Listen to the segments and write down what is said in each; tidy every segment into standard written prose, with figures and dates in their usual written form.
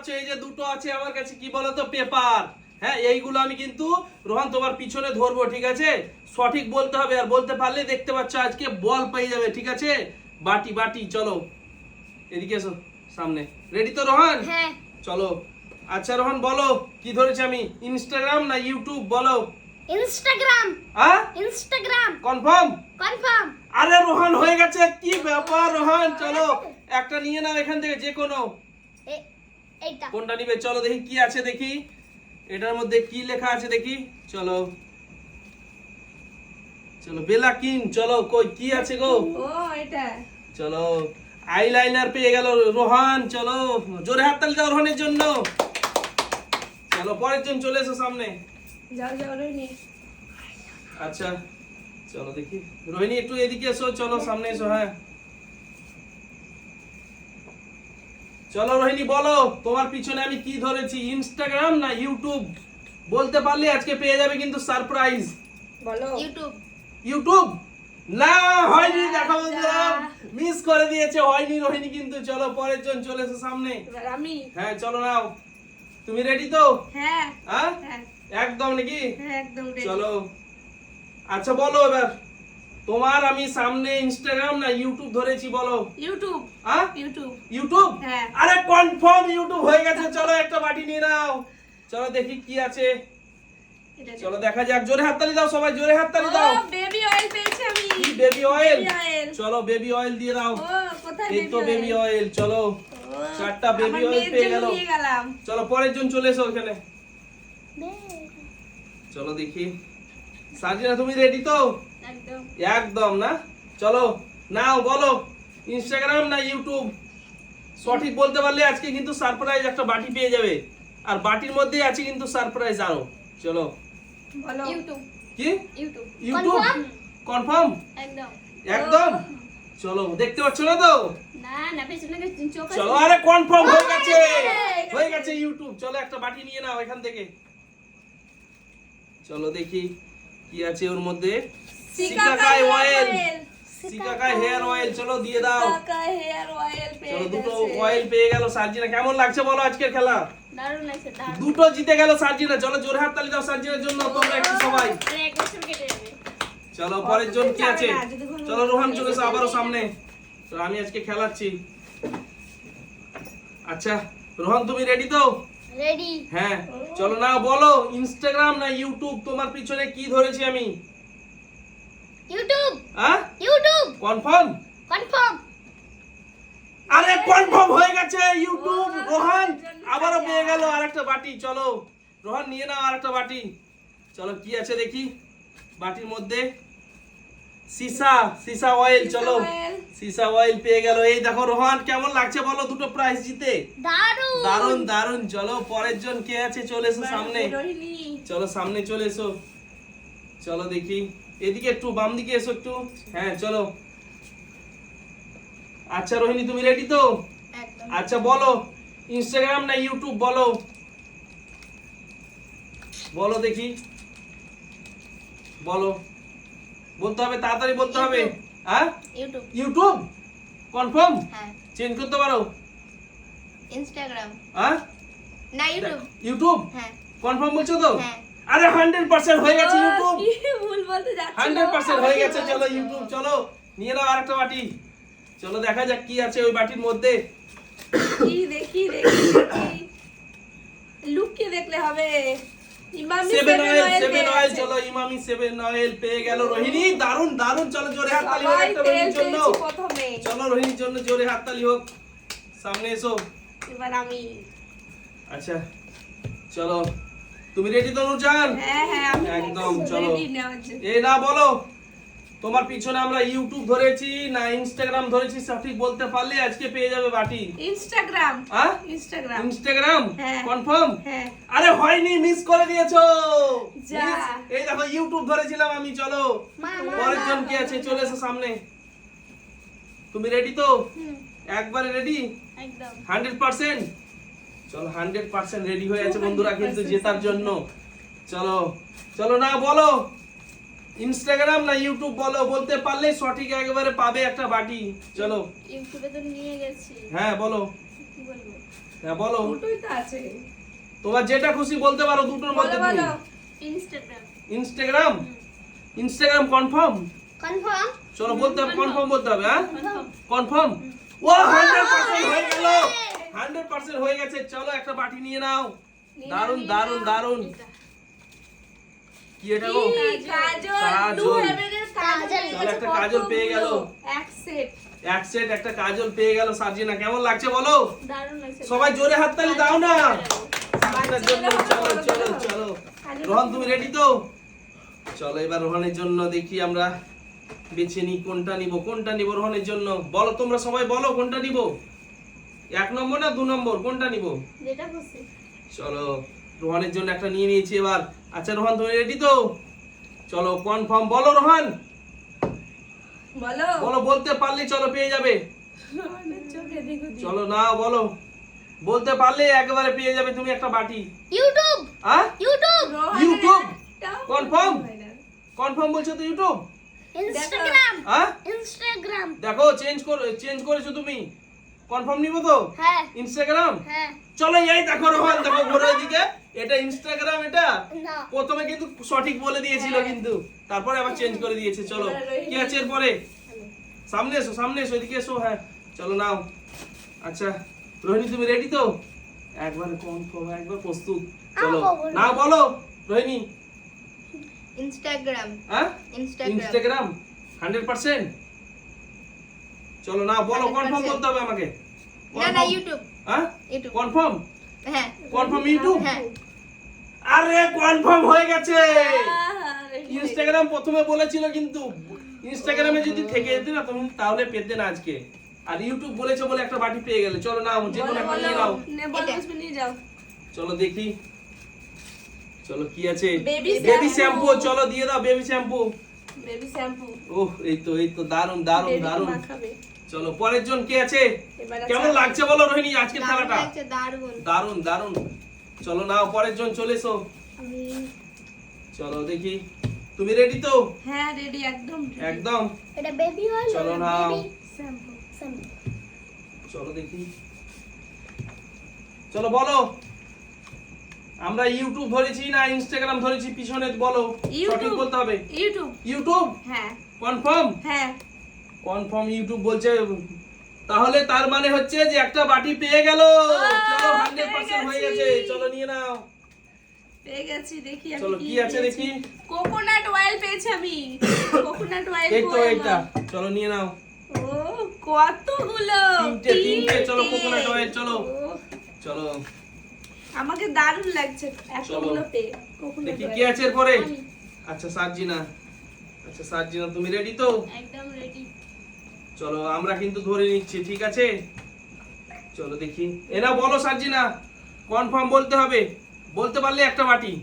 পাচ্ছ এই যে দুটো আছে আমার কাছে কি বলতো পেপার। হ্যাঁ এইগুলো আমি কিন্তু রোহান তোমার পিছনে ধরবো, ঠিক আছে? সঠিক বলতে হবে, আর বলতে পারলে দেখতে পাচ্ছ আজকে বল পেয়ে যাবে, ঠিক আছে? বাটি বাটি চলো এদিকে এসো সামনে। রেডি তো রোহান? হ্যাঁ। চলো। আচ্ছা রোহান বলো কি ধরেছি আমি, ইনস্টাগ্রাম না ইউটিউব বলো? ইনস্টাগ্রাম। হ্যাঁ ইনস্টাগ্রাম। কনফার্ম? কনফার্ম। আরে রোহান হয়ে গেছে, কি ব্যাপার রোহান? চলো একটা নিয়ে নাও এখান থেকে যে কোনো। এইটা কোনটা নিবে চলো দেখি কি আছে, দেখি এটার মধ্যে কি লেখা আছে দেখি। চলো চলো বেলাকিন, চলো কই কি আছে গো? ও এটা চলো আইলাইনার পেয়ে গেল রোহান। চলো জোরে হাততালি দাও রোহানের জন্য। চলো পরের জন চলে এসো সামনে। যাও যাও রোহিণী। আচ্ছা চলো দেখি রোহিণী একটু এদিকে এসো, চলো সামনে এসো। হ্যাঁ চলো রোহিণী বলো তোমার পিছনে আমি কি ধরেছি, ইনস্টাগ্রাম না ইউটিউব? বলতে পারলে আজকে পেয়ে যাবে কিন্তু সারপ্রাইজ। বলো। ইউটিউব। ইউটিউব না হয়নি, দেখো বন্ধুরা মিস করে দিয়েছে, হয়নি রোহিণী কিন্তু। চলো পরের জন চলে এসো সামনে। এবার আমি। হ্যাঁ চলো নাও, তুমি রেডি তো? হ্যাঁ হ্যাঁ হ্যাঁ একদম নাকি? হ্যাঁ একদম ready। চলো আচ্ছা বলো এবার তোমার আমি সামনে ইনস্টাগ্রাম না ইউটিউব ধরেছি বলো? ইউটিউব। হ্যাঁ ইউটিউব। ইউটিউব? হ্যাঁ। আরে কনফার্ম ইউটিউব হয়ে গেছে। চলো একটা বাটি নিয়ে নাও, চলো দেখি কি আছে। এটা চলো দেখা যাক, জোরে হাততালি দাও সবাই, জোরে হাততালি দাও। ও বেবি অয়েল পেয়েছি আমি। কি বেবি অয়েল? Baby oil। চলো বেবি অয়েল দিয়ে দাও। ও কোথায় এই তো বেবি অয়েল। চলো চারটা baby oil পেয়ে গেল। নিয়ে গেলাম। চলো পরের জন চলে এসো এখানে। চলো দেখি সাজিনা তুমি রেডি তো? একদম। একদম না? চলো নাও বলো ইনস্টাগ্রাম না ইউটিউব? সঠিক বলতে পারলে আজকে কিন্তু সারপ্রাইজ একটা বাটি পেয়ে যাবে, আর বাটির মধ্যে আছে কিন্তু সারপ্রাইজ আরো। চলো বলো। ইউটিউব। কি ইউটিউব। ইউটিউব? কনফার্ম? একদম। একদম। চলো দেখতে পাচ্ছ না তো? না না পেছনে চোখ আছে। চলো আরে কনফার্ম হয়ে গেছে, হয়ে হয়ে গেছে ইউটিউব। চলো একটা বাটি নিয়ে নাও এখান থেকে। চলো দেখি কি আছে ওর মধ্যে। সিকাকাই অয়েল, সিকাকাই হেয়ার অয়েল। চলো দিয়ে দাও। সিকাকাই হেয়ার অয়েল পেয়ে চলো দুটো গেছে। অয়েল পেয়ে গেল সার্জিনা। কেমন লাগছে বলো আজকের খেলা? দারুণ লাগছে দারুণ। দুটো জিতে গেল সার্জিনা। চলো জোরে হাততালি দাও সার্জিনার জন্য তোমরা একটু সবাই। আরে এক বছর কেটে যাবে। চলো পরের জন কি আছে? যাবে না, যদি কোনো- চলো রোহান চলে এসো আবারও সামনে। তো আমি আজকে খেলাচ্ছি। আচ্ছা রোহান তুমি রেডি তো? রেডি। হ্যাঁ চলো না বলো ইনস্টাগ্রাম না ইউটিউব তোমার পিছনে কি ধরেছি আমি? ইউটিউব। হ্যাঁ ইউটিউব। কনফার্ম? কনফার্ম। আরে কনফার্ম হয়ে গেছে ইউটিউব। রোহান আবারও পেয়ে গেল আরেকটা বাটি। চলো রোহান নিয়ে নাও আরেকটা বাটি। চলো কি আছে দেখি বাটির মধ্যে। সীসা অয়েল। চলো oil। সীসা অয়েল পেয়ে গেল। এই দেখো রোহান কেমন লাগছে বলো দুটো প্রাইজ জিতে? দারুণ। দারুন দারুন। চলো পরের জন কে আছে চলে এসো সামনে। রোহিণী। চলো সামনে চলে এসো। চলো দেখি এদিকে একটু বাম দিকে এসো একটু। হ্যাঁ চলো। আচ্ছা রোহিণী তুমি রেডি তো? একদম। আচ্ছা বলো ইনস্টাগ্রাম না ইউটিউব বলো? বলো দেখি বলো, বলতে হবে তাড়াতাড়ি বলতে হবে। হ্যাঁ ইউটিউব। ইউটিউব? কনফার্ম? হ্যাঁ। চেঞ্জ করতে পারো? ইনস্টাগ্রাম। হ্যাঁ না ইউটিউব। ইউটিউব হ্যাঁ। কনফার্ম বলছো তো? হ্যাঁ। আরে 100% হয়ে গেছে ইউটিউব। কি ভুল বলতে যাচ্ছি 100% হয়ে গেছে। চলো ইউটিউব। চলো নিয়ে নাও আরেকটা বাটি। চলো দেখা যাক কি আছে ওই বাটির মধ্যে। দেখি দেখি দেখি লুকিয়ে দেখলে হবে। ইমামি 7 অয়েল, 7 পেয়ে অয়েল। গেছে। চলো ইমামি 7 অয়েল পেয়ে গেল রোহিণী। দারুন দারুন। চলো জোরে হাততালি হোক সবাই একটা তেল রোহিণীর জন্য। পেয়েছি প্রথমে। চলো রোহিণীর জন্য জোরে হাততালি হোক। সামনে এসো। এবার আমি। আচ্ছা চলো তুমি রেডি তো নুরজান? হ্যাঁ হ্যাঁ আমি একদম। চলো ready নেওয়ার জন্য। এই না বলো তোমার পিছনে আমরা ইউটিউব ধরেছি না ইনস্টাগ্রাম ধরেছি? সঠিক বলতে পারলে আজকে পেয়ে যাবে বাটি। ইনস্টাগ্রাম। হ্যাঁ ইনস্টাগ্রাম। ইনস্টাগ্রাম? হ্যাঁ। কনফার্ম? হ্যাঁ। আরে হয়নি, মিস করে দিয়েছো। যা। Miss। এই দেখো ইউটিউব ধরেছিলাম আমি। চলো পরের জন কি আছে চলে এসো সামনে। তুমি রেডি তো? একবারে রেডি? একদম। 100%? চলো 100% রেডি হয়ে আছে বন্ধুরা কিন্তু জেতার জন্য। চলো চলো না বলো ইনস্টাগ্রাম না ইউটিউব বলো, বলতে পারলে সঠিক একেবারে পাবে একটা বাটি। চলো ইউটিউবে তো নিয়ে গেছি। হ্যাঁ বলো কি বলবো? হ্যাঁ বলো, দুটোই তো আছে। তোমার যেটা খুশি বলতে পারো দুটোর বলো মধ্যে। বলো। Instagram. Instagram, Instagram confirm. Confirm. চলো বলতে হবে, কনফার্ম বলতে হবে। হ্যাঁ কনফার্ম। ও 100% হয়ে গেল, 100% হয়ে গেছে। চলো একটা বাটি নিয়ে নাও। দারুন দারুন দারুন। কি এটা গো? কাজল, কাজল। Blue Heaven এর কাজল। চলো একটা কাজল পেয়ে গেল। এক সেট। এক সেট একটা কাজল পেয়ে গেল সার্জিনা। কেমন লাগছে বলো? দারুণ লাগছে। সবাই জোরে হাততালি দাও না। সার্জিনার জন্য। চলো বাচ্চারা চলো বলো, চলো। কাজল। রোহন তুমি রেডি তো? চলো এবার রোহনের জন্য দেখি আমরা বেছে নিই কোনটা নিব, কোনটা নিব রোহনের জন্য। বলো তোমরা সবাই বলো কোনটা নিব, 1 নম্বর না 2 নম্বর, কোনটা নিব? যেটা খুশি। চলো রোহনের জন্য একটা নিয়ে নিয়েছি এবার। আচ্ছা রোহন তুমি রেডি তো? চলো কনফার্ম বলো রোহন। বলো। বলো, বলতে পারলে চলো পেয়ে যাবে। রোহনের চোখে দেখো দি। চলো না বলো, বলতে পারলে একেবারে পেয়ে যাবে তুমি একটা বাটি। ইউটিউব। হ্যাঁ ইউটিউব। রোহনের ইউটিউব? একটাও Confirm? হয় না। কনফার্ম বলছো তো ইউটিউব? ইনস্টাগ্রাম। হ্যাঁ ইনস্টাগ্রাম। দেখো চেঞ্জ করেছো তুমি। কনফার্ম নিব তো? হ্যাঁ। ইনস্টাগ্রাম। হ্যাঁ। চলো এই দেখো রোহন, দেখো ঘোরার দিকে, এটা ইনস্টাগ্রাম। এটা না। প্রথমে কিন্তু সঠিক বলে দিয়েছিল কিন্তু তারপরে আবার চেঞ্জ করে দিয়েছে। চলো কি আছে এরপরে? সামনে এসো, সামনে এসো, এদিকে এসো। হ্যাঁ চলো নাও। আচ্ছা রোহিণী তুমি রেডি তো? একবারে কনফার্ম, একবার প্রস্তুত। চলো না বলো রোহিণী। ইনস্টাগ্রাম। হ্যাঁ ইনস্টাগ্রাম। ইনস্টাগ্রাম 100%। চলো না বলো, কনফার্ম 100% বলতে হবে আমাকে। না না ইউটিউব। হ্যাঁ ইউটিউব। কনফার্ম, হ্যাঁ। Confirm YouTube. হ্যাঁ। আরে কনফার্ম হয়ে গেছে। আরে, ইনস্টাগ্রাম প্রথমে বলেছিল কিন্তু ইনস্টাগ্রামে যদি থেকে যেতে না তুমি তাহলে পেতে না আজকে। আর ইউটিউব বলেছে বলে একটা বাটি পেয়ে গেলে। চলো নাও, যে কোনো বলো, একটা বলো। নিয়ে নাও। নে, বলো, এটা। তুমি নিয়ে যাও। চলো দেখি। চলো কি আছে? Baby baby shampoo। শ্যাম্পু। চলো দিয়ে দাও বেবি শ্যাম্পু। Baby shampoo. ওহ এই তো দারুন দারুন দারুন। মাখাবে। চলো পরের জন কে আছে? এবার আছে কেমন লাগছে বলো রোহিণী আজকের দারুণ খেলাটা? লাগছে, দারুণ। দারুন দারুন। চলো নাও পরের জন চলে এসো। আমি চলো দেখি তুমি রেডি তো? হ্যাঁ, রেডি একদম ready। একদম। এটা বেবি হয় না? চলো নাও। শ্যাম্পু। চলো দেখি। চলো বলো, আমরা ইউটিউব ধরেছি না ইনস্টাগ্রাম ধরেছি পিছনে বলো। ইউটিউব। সঠিক বলতে হবে। ইউটিউব। ইউটিউব হ্যাঁ। কনফার্ম। হ্যাঁ। কনফার্ম ইউটিউব বলছে, তাহলে তার মানে হচ্ছে যে একটা বাটি পেয়ে গেল। চলো 100% হয়ে গেছে। চলো নিয়ে নাও। পেয়ে গেছি, দেখি আমি চলো কি আছে দেখি। কোকোনাট অয়েল পেয়েছি আমি। Coconut oil. এই তো এইটা। চলো নিয়ে নাও। ও কতগুলো। তিনটে। চলো কোকোনাট অয়েল। চলো ও, চলো আমাকে দারুণ লাগছে এতগুলো পেয়ে। কোকোনাট দেখি কি অয়েল। আছে এরপরে। আচ্ছা সার্জিনা। আচ্ছা সার্জিনা তুমি রেডি তো? একদম রেডি। চলো আমরা কিন্তু ধরে নিচ্ছি, ঠিক আছে? চলো দেখি। এরা বলো সার্জিনা, কনফার্ম বলতে হবে। বলতে পারলে একটা বাটি।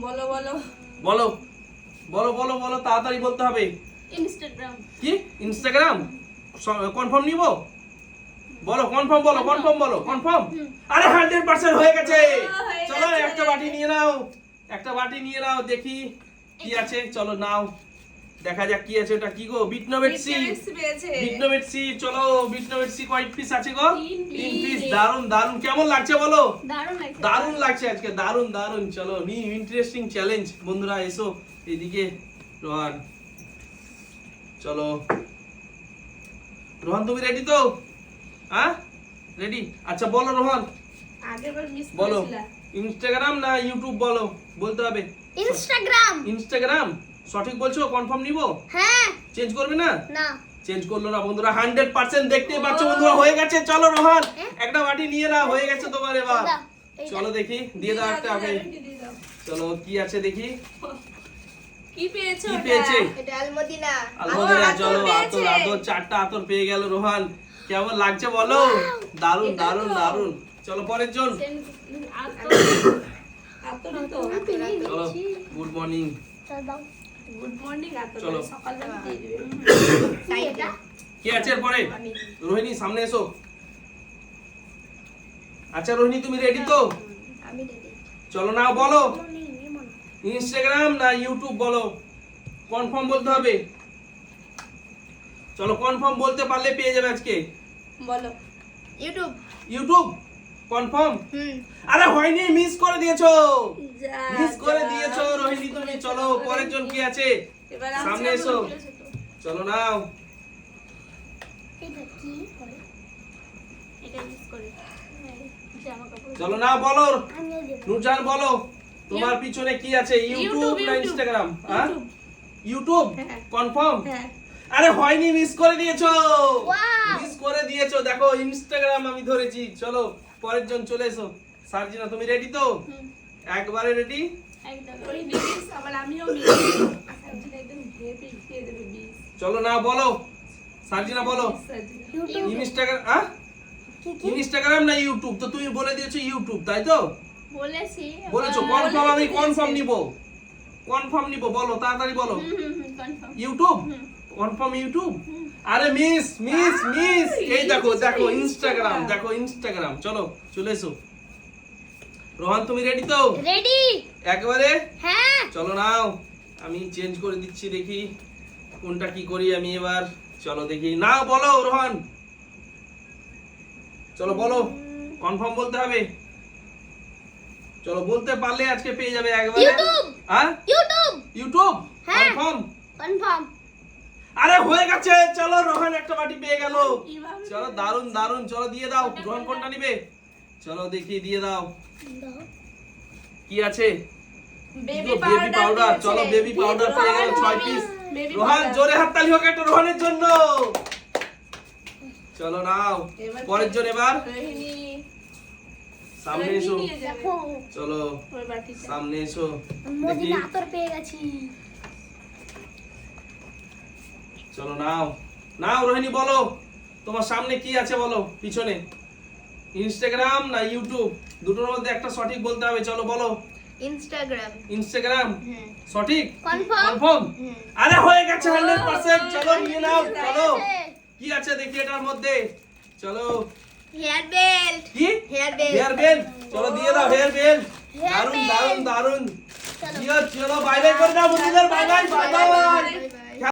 বলো বলো। বলো বলো বলো বলো, তাড়াতাড়ি বলতে হবে। ইনস্টাগ্রাম। কি ইনস্টাগ্রাম? কনফার্ম নিব? বলো কনফার্ম, বলো কনফার্ম, বলো কনফার্ম। আরে 100% হয়ে গেছে। হয়ে চলো গেছে। একটা বাটি নিয়ে নাও, একটা বাটি নিয়ে নাও। দেখি কি আছে। চলো নাও, দেখা যাক কি আছে। ওটা কি গো? বিটনোভেট সি। ভিটামিন সি পেয়েছে। বিটনোভেট সি। চলো বিটনোভেট সি কয় পিস আছে গো? 3 3 piece। পিস। দারুন দারুন। কেমন লাগছে বলো? দারুণ লাগছে। দারুন লাগছে আজকে, দারুন দারুন। চলো নিউ ইন্টারেস্টিং চ্যালেঞ্জ। বন্ধুরা এসো এইদিকে। রোহান চলো। রোহান তুমি রেডি তো? হ্যাঁ রেডি। আচ্ছা বলো রোহান, আগেরবার মিস বলো করেছিলা। ইনস্টাগ্রাম না ইউটিউব বলো, বলতে হবে। ইনস্টাগ্রাম। ইনস্টাগ্রাম সঠিক বলছো? কনফার্ম নিব? হ্যাঁ। চেঞ্জ করবে না? না। চেঞ্জ করলো না বন্ধুরা। 100% দেখতেই পাচ্ছ বন্ধুরা হয়ে গেছে। চলো রোহান একটা বাটি নিয়ে নাও, হয়ে গেছে তোমার এবার। দাও, এইটা। চলো দেখি, দিয়ে দাও একটা আগে। দিয়ে দাও। চলো কি আছে দেখি। কি পেয়েছো? কি ওটা? পেয়েছে? এটা আলমদিনা। আলহামদুলিল্লাহ। আতর চলো পেয়েছে। আতর আতর 4টা আতর পেয়ে গেল রোহান। কেমন লাগছে বলো? দারুন এটা দারুন তো। দারুন। চলো পরের জন। আতর। আতর তো। চলো গুড মর্নিং। দাও। গুড মর্নিং আতর। চলো। সকালবেলা দিয়ে দিবে। তাই এটা। কি আছে এরপরে? রোহিণী সামনে এসো। আচ্ছা রোহিণী তুমি রেডি তো? আমি রেডি। চলো না বলো, ইনস্টাগ্রাম না ইউটিউব বলো। কনফার্ম বলতে হবে। চলো কনফার্ম বলতে পারলে পেয়ে যাবে আজকে। বলো। ইউটিউব ইউটিউব কনফার্ম হুম আরে হয়নি, মিস করে দিয়েছো, যা, মিস করে যা। দিয়েছো রোহিণী তুমি। চলো পরের জন কি আছে, এবার সামনে এসো। চলো নাও। এটা কি করে এটা ইউজ করে জামা কাপড় চলো না বলো আমিও দেব নুরজান, বলো তোমার পিছনে কি আছে, ইউটিউব না ইউটিউব। ইনস্টাগ্রাম? হ্যাঁ ইউটিউব। ইউটিউব হ্যাঁ। কনফার্ম। হ্যাঁ আরে হয়নি, মিস করে দিয়েছো, Wow! মিস করে দিয়েছো। দেখো ইনস্টাগ্রাম আমি ধরেছি। চলো পরের জন চলে এসো। সার্জিনা তুমি রেডি তো? একবারে রেডি? একদম ওই মিস আবার আমিও মিস সার্জিনা একদম হেভি দিয়ে দেবে মিস চলো না বলো সার্জিনা, বলো সার্জিনা ইউটিউব ইনস্টাগ্রাম। হ্যাঁ কি কি ইনস্টাগ্রাম না ইউটিউব? তো তুমি বলে দিয়েছো ইউটিউব, তাই তো বলেছি বলেছো? আবার কনফার্ম, আমি বলে কনফার্ম দিয়েছে। নিব, কনফার্ম নিব। বলো তাড়াতাড়ি বলো। Confirm YouTube confirm, YouTube. আরে মিস মিস মিস, এই দেখো দেখো ইনস্টাগ্রাম, দেখো ইনস্টাগ্রাম। চলো চলে এসো। রোহান তুমি রেডি তো? রেডি একবারে হ্যাঁ চলো নাও। আমি চেঞ্জ করে দিচ্ছি, দেখি কোনটা কি করি আমি এবার। চলো দেখি না, বলো রোহান, চলো বলো। কনফার্ম বলতে হবে। চলো বলতে পারলে আজকে পেয়ে যাবে একবারে। ইউটিউব। হ্যাঁ ইউটিউব ইউটিউব হ্যাঁ। কনফার্ম। কনফার্ম আরে হয়ে গেছে। চলো রোহান একটা বাটি পেয়ে গেল। কিভাবে চলো দারুন দারুন। চলো দিয়ে দাও। রোহান কোনটা নিবে? চলো দেখি দিয়ে দাও। কি আছে? Baby baby powder. দিয়েছে। চলো বেবি পাউডার পেয়ে গেল 6 পিস। Baby Rohan powder. জোরে হাততালি হোক একটা রোহানের জন্য। চলো নাও এবার পরের জন এবার রোহিণী সামনে এসো। রোহিণী নিয়ে যাবে। দেখো চলো ওই বাটিটা সামনে এসো। দেখি মদিনা আতর পেয়ে গেছি চলো নাও নাও রোহিণী বলো তোমার সামনে কি আছে বলো। পিছনে ইনস্টাগ্রাম না ইউটিউব? দুটোর মধ্যে একটা সঠিক বলতে হবে। চলো বলো। ইনস্টাগ্রাম ইনস্টাগ্রাম হুম সঠিক কনফার্ম কনফার্ম। হুম আরে হয়ে গেছে 100%। চলো নিয়ে নাও। চলো আছে। কি আছে দেখি এটার মধ্যে। চলো হেয়ার বেল্ট কি হেয়ার বেল্ট হেয়ার বেল্ট। চলো দিয়ে দাও হেয়ার বেল্ট। Hair দারুন belt। দারুন দারুন। চলো চলো বাই বাই করে দাও বন্ধুদের। Bye bye bye bye. Bye bye